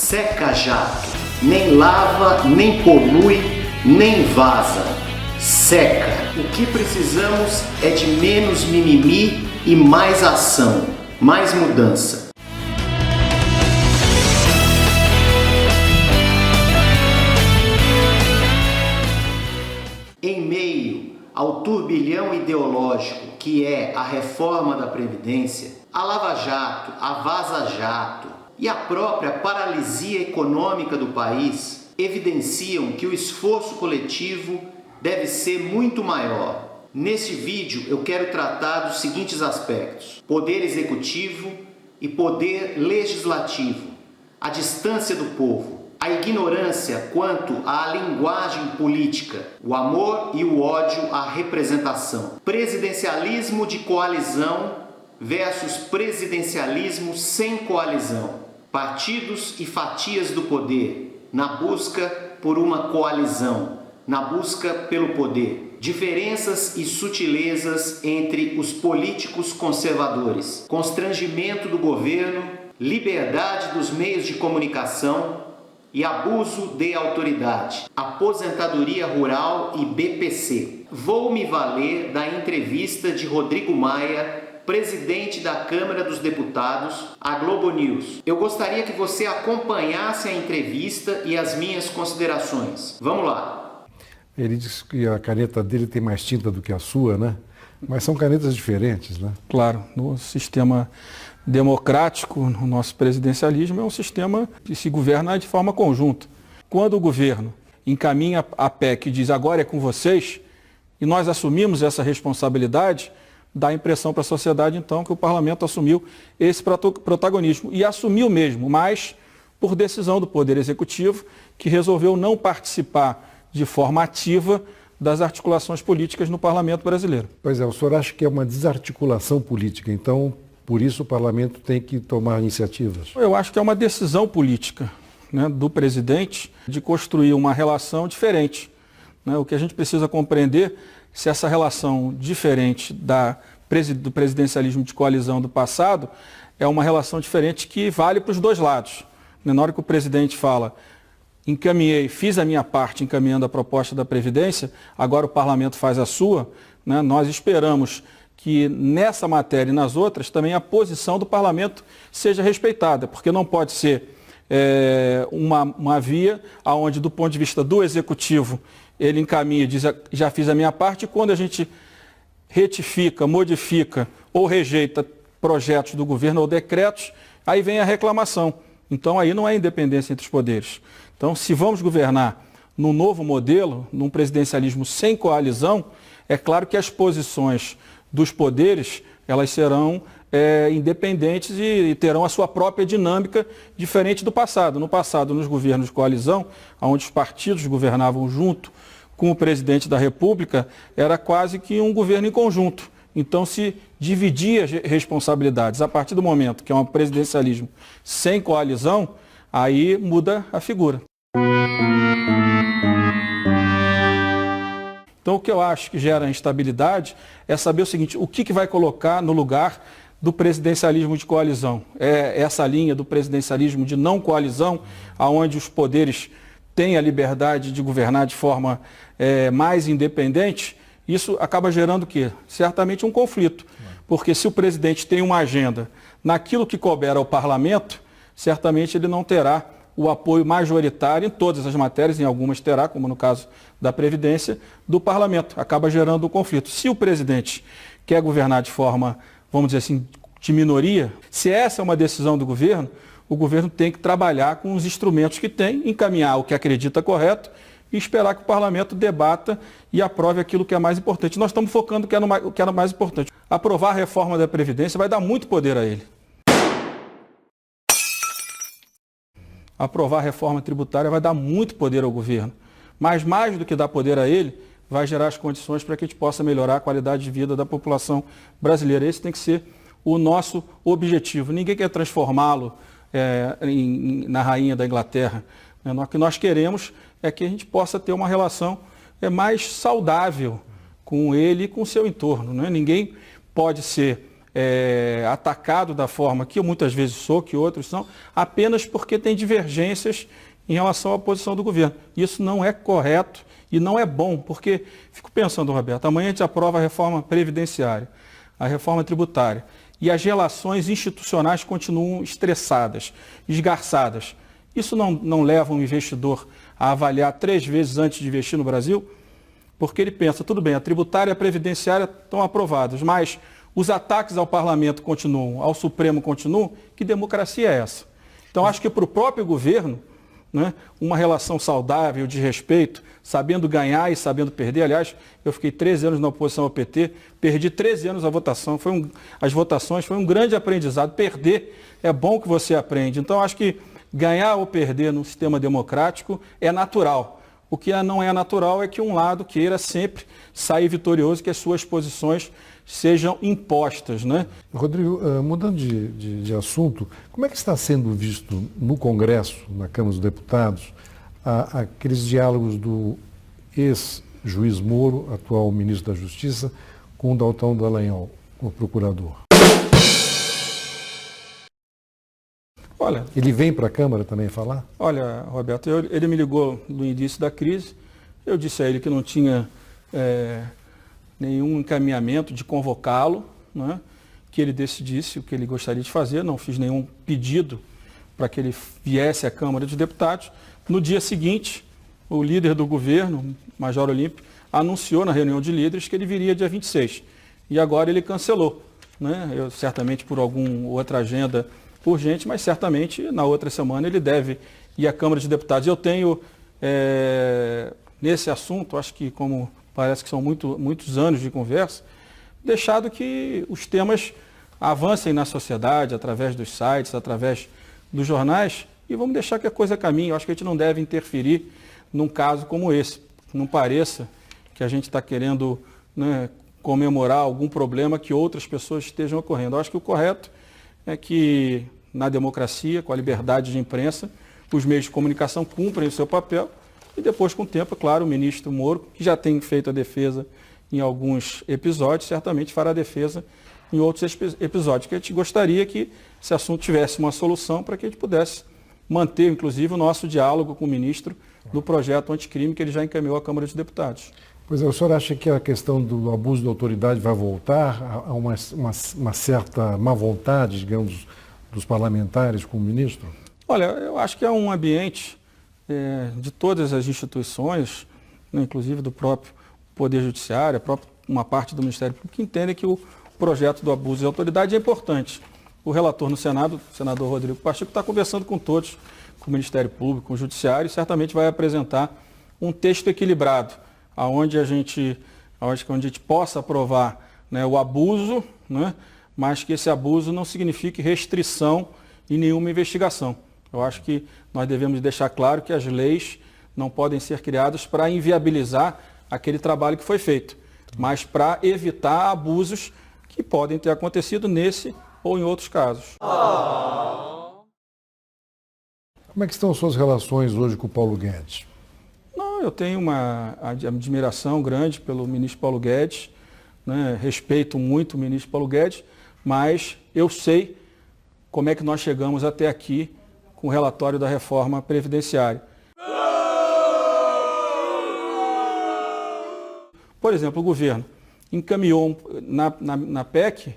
Seca jato, nem lava, nem polui, nem vaza. Seca. O que precisamos é de menos mimimi e mais ação, mais mudança. Em meio ao turbilhão ideológico que é a reforma da Previdência, a Lava Jato, a Vaza Jato e a própria paralisia econômica do país evidenciam que o esforço coletivo deve ser muito maior. Neste vídeo eu quero tratar dos seguintes aspectos: poder executivo e poder legislativo, a distância do povo, a ignorância quanto à linguagem política, o amor e o ódio à representação, presidencialismo de coalizão versus presidencialismo sem coalizão, partidos e fatias do poder na busca por uma coalizão, na busca pelo poder, diferenças e sutilezas entre os políticos conservadores, constrangimento do governo, liberdade dos meios de comunicação e abuso de autoridade, aposentadoria rural e BPC. Vou me valer da entrevista de Rodrigo Maia, presidente da Câmara dos Deputados, à Globo News. Eu gostaria que você acompanhasse a entrevista e as minhas considerações. Vamos lá. Ele disse que a caneta dele tem mais tinta do que a sua, né? Mas são canetas diferentes, né? Claro, no sistema democrático, no nosso presidencialismo, é um sistema que se governa de forma conjunta. Quando o governo encaminha a PEC e diz agora é com vocês, e nós assumimos essa responsabilidade, dá a impressão para a sociedade, então, que o parlamento assumiu esse protagonismo. E assumiu mesmo, mas por decisão do Poder Executivo, que resolveu não participar de forma ativa das articulações políticas no parlamento brasileiro. Pois é, o senhor acha que é uma desarticulação política, então, por isso o parlamento tem que tomar iniciativas? Eu acho que é uma decisão política, né, do presidente de construir uma relação diferente. Né? O que a gente precisa compreender se essa relação diferente do presidencialismo de coalizão do passado é uma relação diferente que vale para os dois lados. Na hora que o presidente fala, encaminhei, fiz a minha parte encaminhando a proposta da Previdência, agora o parlamento faz a sua, né? Nós esperamos que nessa matéria e nas outras também a posição do parlamento seja respeitada, porque não pode ser uma via onde, do ponto de vista do executivo, ele encaminha e diz, já fiz a minha parte, e quando a gente retifica, modifica ou rejeita projetos do governo ou decretos, aí vem a reclamação. Então aí não é independência entre os poderes. Então, se vamos governar num novo modelo, num presidencialismo sem coalizão, é claro que as posições dos poderes, elas serão independentes e terão a sua própria dinâmica diferente do passado. No passado, nos governos de coalizão, onde os partidos governavam junto com o presidente da República, era quase que um governo em conjunto. Então se dividia as responsabilidades. A partir do momento que é um presidencialismo sem coalizão, aí muda a figura. Então o que eu acho que gera instabilidade é saber o seguinte, o que vai colocar no lugar do presidencialismo de coalizão? É essa linha do presidencialismo de não coalizão, onde os poderes têm a liberdade de governar de forma mais independente? Isso acaba gerando o quê? Certamente um conflito. Porque se o presidente tem uma agenda naquilo que couber ao parlamento, certamente ele não terá o apoio majoritário em todas as matérias, em algumas terá, como no caso da Previdência, do parlamento. Acaba gerando um conflito. Se o presidente quer governar de forma, vamos dizer assim, de minoria, se essa é uma decisão do governo, o governo tem que trabalhar com os instrumentos que tem, encaminhar o que acredita correto e esperar que o parlamento debata e aprove aquilo que é mais importante. Nós estamos focando no que era mais importante. Aprovar a reforma da Previdência vai dar muito poder a ele. Aprovar a reforma tributária vai dar muito poder ao governo. Mas mais do que dar poder a ele, vai gerar as condições para que a gente possa melhorar a qualidade de vida da população brasileira. Esse tem que ser o nosso objetivo. Ninguém quer transformá-lo na rainha da Inglaterra. O que nós queremos é que a gente possa ter uma relação mais saudável com ele e com o seu entorno. Ninguém pode ser atacado da forma que eu muitas vezes sou, que outros são, apenas porque tem divergências em relação à posição do governo. Isso não é correto e não é bom, porque, fico pensando, Roberto, amanhã a gente aprova a reforma previdenciária, a reforma tributária, e as relações institucionais continuam estressadas, esgarçadas. Isso não leva um investidor a avaliar 3 vezes antes de investir no Brasil? Porque ele pensa, tudo bem, a tributária e a previdenciária estão aprovadas, mas os ataques ao parlamento continuam, ao Supremo continuam, que democracia é essa? Então, acho que para o próprio governo, né, uma relação saudável, de respeito, sabendo ganhar e sabendo perder. Aliás, eu fiquei 13 anos na oposição ao PT, perdi 13 anos a votação, as votações, foi um grande aprendizado. Perder é bom que você aprende. Então, acho que ganhar ou perder no sistema democrático é natural. O que não é natural é que um lado queira sempre sair vitorioso, que as suas posições sejam impostas, né? Rodrigo, mudando de assunto, como é que está sendo visto no Congresso, na Câmara dos Deputados, aqueles diálogos do ex-juiz Moro, atual ministro da Justiça, com o Daltão Dallagnol, o procurador? Olha, ele vem para a Câmara também falar? Olha, Roberto, ele me ligou no início da crise, eu disse a ele que não tinha nenhum encaminhamento de convocá-lo, né, que ele decidisse o que ele gostaria de fazer, não fiz nenhum pedido para que ele viesse à Câmara dos Deputados. No dia seguinte, o líder do governo, Major Olímpio, anunciou na reunião de líderes que ele viria dia 26. E agora ele cancelou, né? Certamente por alguma outra agenda urgente, mas certamente na outra semana ele deve ir à Câmara de Deputados. Eu tenho, nesse assunto, acho que como parece que são muitos anos de conversa, deixado que os temas avancem na sociedade, através dos sites, através dos jornais, e vamos deixar que a coisa caminhe. Eu acho que a gente não deve interferir num caso como esse. Não pareça que a gente está querendo, né, comemorar algum problema que outras pessoas estejam ocorrendo. Eu acho que o correto é que, na democracia, com a liberdade de imprensa, os meios de comunicação cumprem o seu papel e depois, com o tempo, é claro, o ministro Moro, que já tem feito a defesa em alguns episódios, certamente fará a defesa em outros episódios, que a gente gostaria que esse assunto tivesse uma solução para que a gente pudesse manter, inclusive, o nosso diálogo com o ministro do projeto anticrime que ele já encaminhou à Câmara dos Deputados. Pois é, o senhor acha que a questão do abuso de autoridade vai voltar a uma certa má vontade, digamos, dos parlamentares com o ministro? Olha, eu acho que é um ambiente de todas as instituições, né, inclusive do próprio Poder Judiciário, uma parte do Ministério Público, que entende que o projeto do abuso de autoridade é importante. O relator no Senado, o senador Rodrigo Pacheco, está conversando com todos, com o Ministério Público, com o Judiciário, e certamente vai apresentar um texto equilibrado, onde a gente possa aprovar, né, o abuso, né, mas que esse abuso não signifique restrição em nenhuma investigação. Eu acho que nós devemos deixar claro que as leis não podem ser criadas para inviabilizar aquele trabalho que foi feito, mas para evitar abusos que podem ter acontecido nesse ou em outros casos. Como é que estão suas relações hoje com o Paulo Guedes? Não, eu tenho uma admiração grande pelo ministro Paulo Guedes, né? Respeito muito o ministro Paulo Guedes, mas eu sei como é que nós chegamos até aqui com o relatório da reforma previdenciária. Por exemplo, o governo encaminhou na PEC,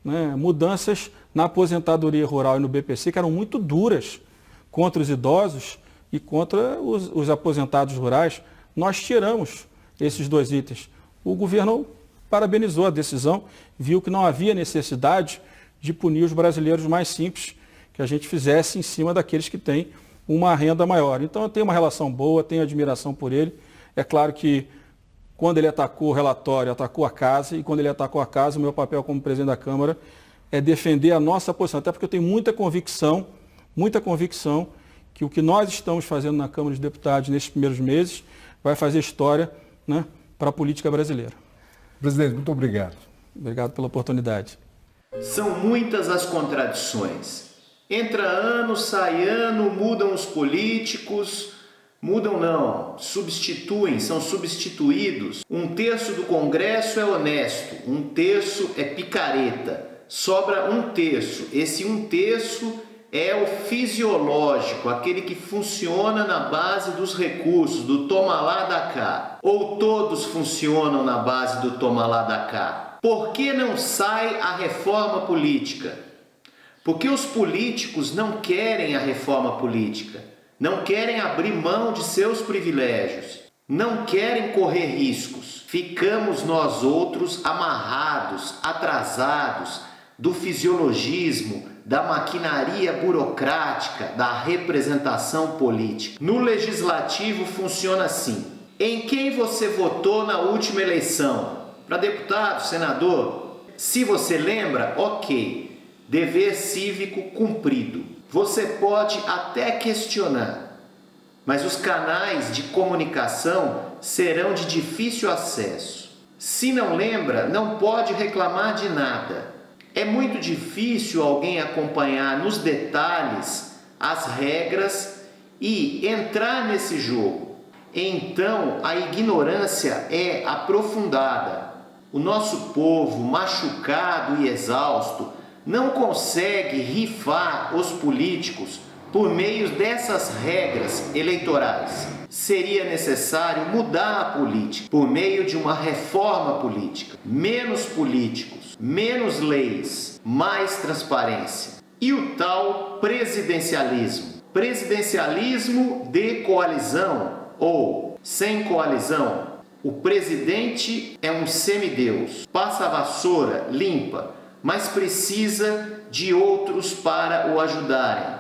né, mudanças na aposentadoria rural e no BPC que eram muito duras contra os idosos e contra os aposentados rurais. Nós tiramos esses 2 itens. O governo parabenizou a decisão, viu que não havia necessidade de punir os brasileiros mais simples, que a gente fizesse em cima daqueles que têm uma renda maior. Então eu tenho uma relação boa, tenho admiração por ele. É claro que quando ele atacou o relatório, atacou a casa, e quando ele atacou a casa, o meu papel como presidente da Câmara é defender a nossa posição, até porque eu tenho muita convicção que o que nós estamos fazendo na Câmara dos Deputados nesses primeiros meses vai fazer história, né, para a política brasileira. Presidente, muito obrigado. Obrigado pela oportunidade. São muitas as contradições. Entra ano, sai ano, mudam os políticos, mudam não, substituem, são substituídos. 1/3 do Congresso é honesto, 1/3 é picareta. sobra 1/3. Esse 1/3 é o fisiológico, aquele que funciona na base dos recursos, do toma lá da cá. Ou todos funcionam na base do toma lá da cá? Por que não sai a reforma política? Porque os políticos não querem a reforma política, não querem abrir mão de seus privilégios, não querem correr riscos. Ficamos nós outros amarrados, atrasados do fisiologismo, da maquinaria burocrática, da representação política. No legislativo funciona assim. Em quem você votou na última eleição? Para deputado, senador? Se você lembra, ok. Dever cívico cumprido. Você pode até questionar, mas os canais de comunicação serão de difícil acesso. Se não lembra, não pode reclamar de nada. É muito difícil alguém acompanhar nos detalhes as regras e entrar nesse jogo. Então, a ignorância é aprofundada. O nosso povo, machucado e exausto, não consegue rifar os políticos por meio dessas regras eleitorais. Seria necessário mudar a política por meio de uma reforma política. Menos políticos, menos leis, mais transparência. E o tal presidencialismo. Presidencialismo de coalizão ou sem coalizão. O presidente é um semideus, passa a vassoura, limpa, mas precisa de outros para o ajudarem,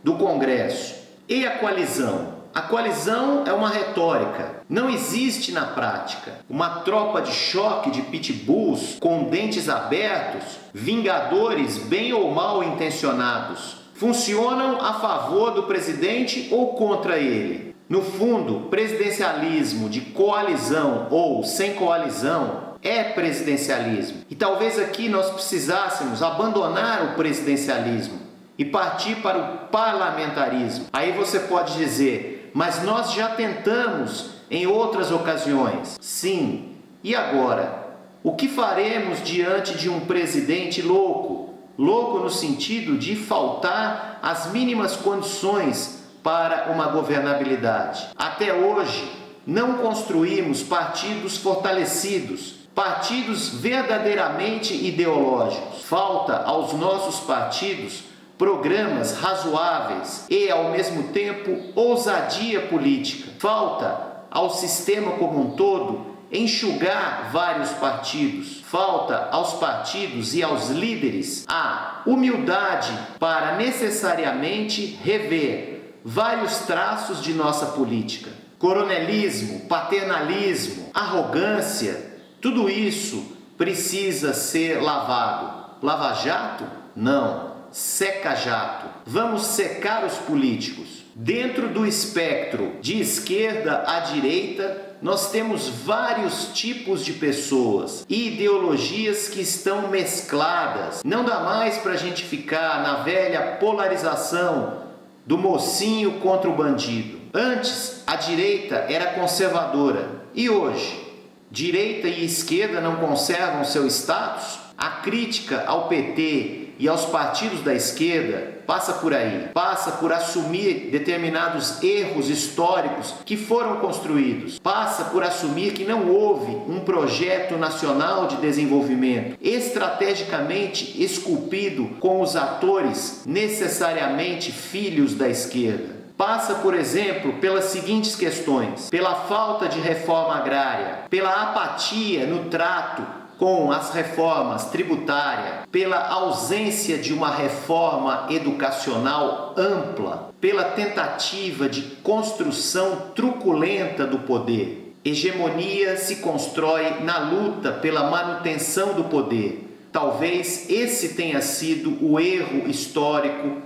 do Congresso. E a coalizão? A coalizão é uma retórica, não existe na prática. Uma tropa de choque de pitbulls com dentes abertos, vingadores bem ou mal intencionados, funcionam a favor do presidente ou contra ele. No fundo, presidencialismo de coalizão ou sem coalizão é presidencialismo. E talvez aqui nós precisássemos abandonar o presidencialismo e partir para o parlamentarismo. Aí você pode dizer, mas nós já tentamos em outras ocasiões. Sim, e agora? O que faremos diante de um presidente louco? Louco no sentido de faltar as mínimas condições para uma governabilidade. Até hoje, não construímos partidos fortalecidos, partidos verdadeiramente ideológicos. Falta aos nossos partidos programas razoáveis e, ao mesmo tempo, ousadia política. Falta ao sistema como um todo enxugar vários partidos. Falta aos partidos e aos líderes a humildade para necessariamente rever vários traços de nossa política. Coronelismo, paternalismo, arrogância, tudo isso precisa ser lavado. Lava-jato? Não. Seca-jato. Vamos secar os políticos. Dentro do espectro de esquerda à direita, nós temos vários tipos de pessoas e ideologias que estão mescladas. Não dá mais para a gente ficar na velha polarização do mocinho contra o bandido. Antes, a direita era conservadora. E hoje? Direita e esquerda não conservam seu status? A crítica ao PT e aos partidos da esquerda passa por aí, passa por assumir determinados erros históricos que foram construídos, passa por assumir que não houve um projeto nacional de desenvolvimento estrategicamente esculpido com os atores necessariamente filhos da esquerda. Passa, por exemplo, pelas seguintes questões: pela falta de reforma agrária, pela apatia no trato com as reformas tributária, pela ausência de uma reforma educacional ampla, pela tentativa de construção truculenta do poder. Hegemonia se constrói na luta pela manutenção do poder. Talvez esse tenha sido o erro histórico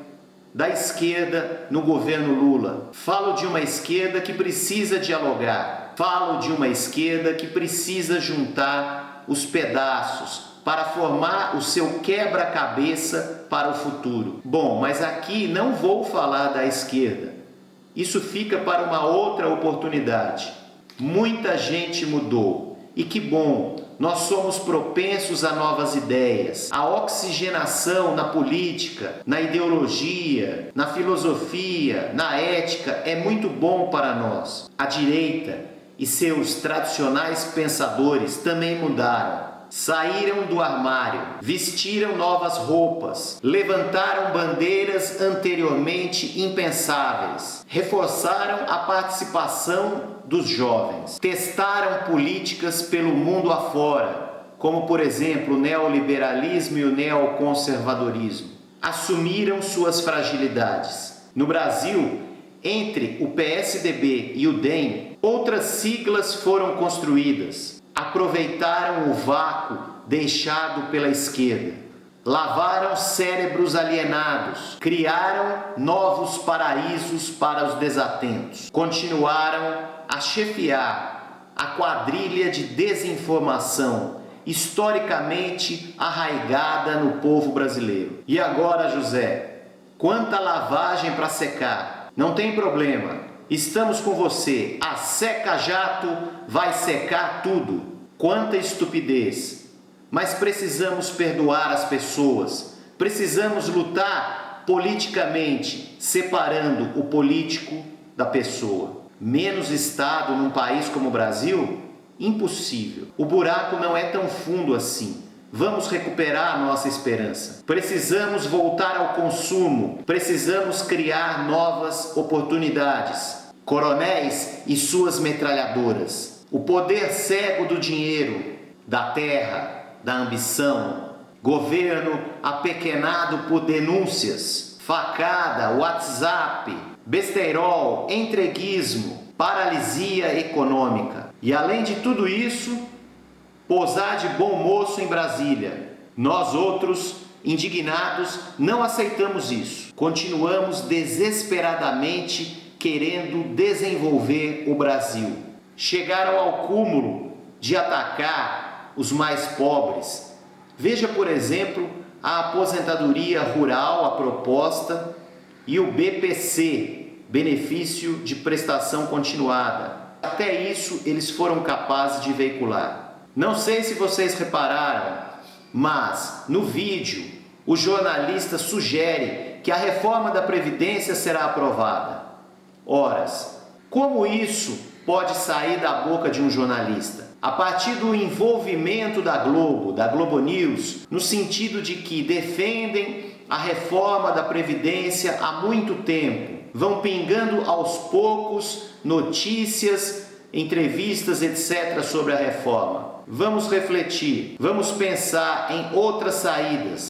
da esquerda no governo Lula. Falo de uma esquerda que precisa dialogar. Falo de uma esquerda que precisa juntar os pedaços para formar o seu quebra-cabeça para o futuro. Bom, mas aqui não vou falar da esquerda. Isso fica para uma outra oportunidade. Muita gente mudou. E que bom, nós somos propensos a novas ideias. A oxigenação na política, na ideologia, na filosofia, na ética é muito bom para nós. A direita e seus tradicionais pensadores também mudaram. Saíram do armário, vestiram novas roupas, levantaram bandeiras anteriormente impensáveis, reforçaram a participação dos jovens, testaram políticas pelo mundo afora, como por exemplo o neoliberalismo e o neoconservadorismo. Assumiram suas fragilidades. No Brasil, entre o PSDB e o DEM, outras siglas foram construídas. Aproveitaram o vácuo deixado pela esquerda, lavaram cérebros alienados, criaram novos paraísos para os desatentos, continuaram a chefiar a quadrilha de desinformação historicamente arraigada no povo brasileiro. E agora, José, quanta lavagem para secar? Não tem problema. Estamos com você. A seca-jato vai secar tudo. Quanta estupidez. Mas precisamos perdoar as pessoas. Precisamos lutar politicamente, separando o político da pessoa. Menos Estado num país como o Brasil? Impossível. O buraco não é tão fundo assim. Vamos recuperar a nossa esperança. Precisamos voltar ao consumo. Precisamos criar novas oportunidades. Coronéis e suas metralhadoras. O poder cego do dinheiro, da terra, da ambição. Governo apequenado por denúncias. Facada, WhatsApp, besteirol, entreguismo, paralisia econômica. E além de tudo isso, posar de bom moço em Brasília. Nós outros, indignados, não aceitamos isso. Continuamos desesperadamente querendo desenvolver o Brasil. Chegaram ao cúmulo de atacar os mais pobres. Veja, por exemplo, a aposentadoria rural, a proposta, e o BPC, benefício de prestação continuada. Até isso eles foram capazes de veicular. Não sei se vocês repararam, mas no vídeo o jornalista sugere que a reforma da Previdência será aprovada. Horas, como isso pode sair da boca de um jornalista? A partir do envolvimento da Globo News, no sentido de que defendem a reforma da Previdência há muito tempo, vão pingando aos poucos notícias, entrevistas, etc. sobre a reforma. Vamos refletir, vamos pensar em outras saídas.